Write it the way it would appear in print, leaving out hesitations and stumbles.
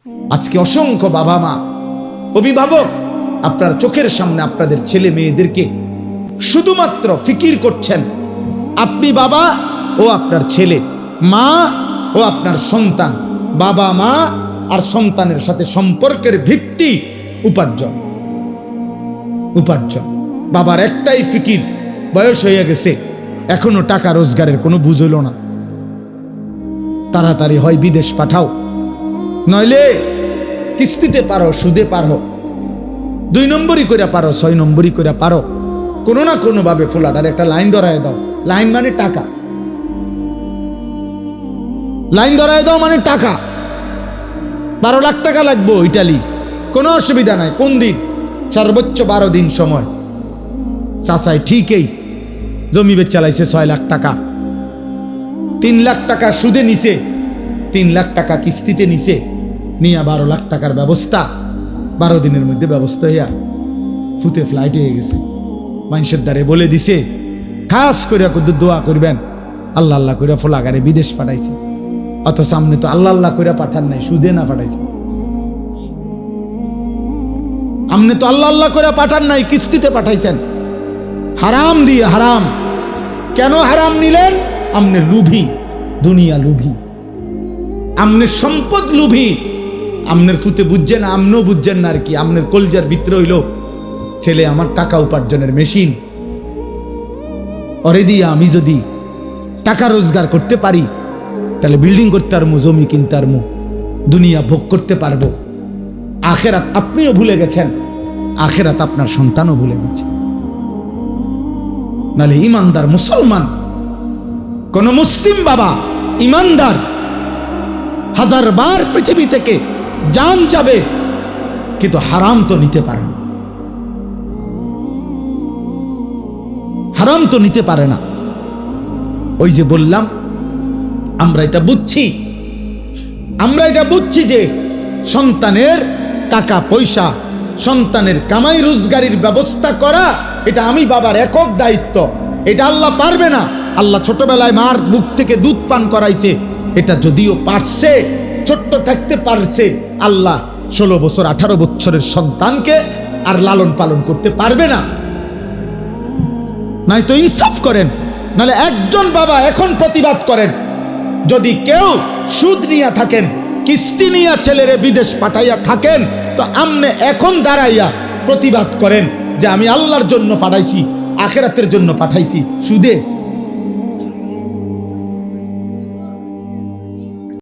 আজকে অসংখ্য বাবা মা, অভিভাবক আপনার চোখের সামনে আপনাদের ছেলে মেয়েদেরকে শুধুমাত্র ফিকির করছেন। আপনি বাবা ও আপনার ছেলে, মা ও আপনার সন্তান। বাবা মা আর সন্তানের সাথে সম্পর্কের ভিত্তি উপার্জন। উপার্জন। বাবার একটাই ফিকির, বয়স হয়ে গেছে, এখনো টাকা রোজগারের কোনো বুঝ হইল না, তাড়াতাড়ি হয় বিদেশ পাঠাও, নইলে কিস্তিতে পারো, সুদে পারো, 2 নম্বরই করে পারো, 6 নম্বরই করে পারো, কোনো না কোনো ভাবে ফোলাটার একটা লাইন ধরায় দাও। লাইন মানে টাকা, লাইন ধরায় দাও মানে টাকা। 12 লাখ টাকা লাগবো ইটালি, কোনো অসুবিধা নাই। কোন দিন? সর্বোচ্চ 12 দিন সময়। চাচাই ঠিকই জমি বেচ চালাইছে 6 লাখ টাকা, 3 লাখ টাকা সুদে নিছে, 3 লাখ টাকা কিস্তিতে নিছে, নিয়ে 12 লাখ টাকার ব্যবস্থা 12 দিনের মধ্যে ব্যবস্থা হইয়া ফুতে ফ্লাইট হয়ে গেছে। মানুষের দ্বারে বলে দিছে খাস করে দোয়া করবেন, আল্লাহ আল্লাহ করে ফোলাগারে বিদেশ পাঠাইছে। অত সামনে তো আল্লাহ আল্লাহ করে পাঠান নাই, সুদে না পাঠাইছে। আমনে তো আল্লাহ আল্লাহ করে পাঠান নাই, কিস্তিতে পাঠাইছেন হারাম দিয়ে। হারাম কেন হারাম নিলেন? আমনে লুভি, দুনিয়া লুভি, আমনের সম্পদ লুভি। আমনের ফুতে বুঝছেন, আমনও বুঝছেন না আর কি। আমনের কলজার ভিতরে হইল ছেলে আমার টাকা উপার্জনের মেশিন, অরে দিয়ে আমি যদি টাকা রোজগার করতে পারি তাহলে বিল্ডিং করতে পারবো, জমি কিনতে পারবো, দুনিয়া ভোগ করতে পারবো। আখেরাত আপনিও ভুলে গেছেন, আখেরাত আপনার সন্তানও ভুলে গেছে। নালে ইমানদার মুসলমান, কোন মুসলিম বাবা ইমানদার 1000 বার পৃথিবী থেকে জান যাবে কিন্তু হারাম তো নিতে পারে না, হারাম তো নিতে পারে না। ওই যে বললাম, আমরা এটা বুঝছি যে সন্তানের টাকা পয়সা, সন্তানের কামাই রোজগারির ব্যবস্থা করা এটা আমি বাবার একক দায়িত্ব। এটা আল্লাহ পারবে না। আল্লাহ ছোটবেলায় মার বুক থেকে দুধ পান করাইছে, এটা যদিও পারছে, ছোট্ট থাকতে পারছে, আল্লাহ 16 বছর 18 বছরের সন্তানকে আর লালন পালন করতে পারবে না। নাই তো ইনসাফ করেন, নাহলে একজন বাবা এখন প্রতিবাদ করেন। যদি কেউ সুদ নিয়ে থাকেন, কিস্তি নিয়ে ছেলেরে বিদেশ পাঠাইয়া থাকেন, তো আমনে এখন দাঁড়াইয়া প্রতিবাদ করেন যে আমি আল্লাহর জন্য পাঠাইছি, আখেরাতের জন্য পাঠাইছি, সুদে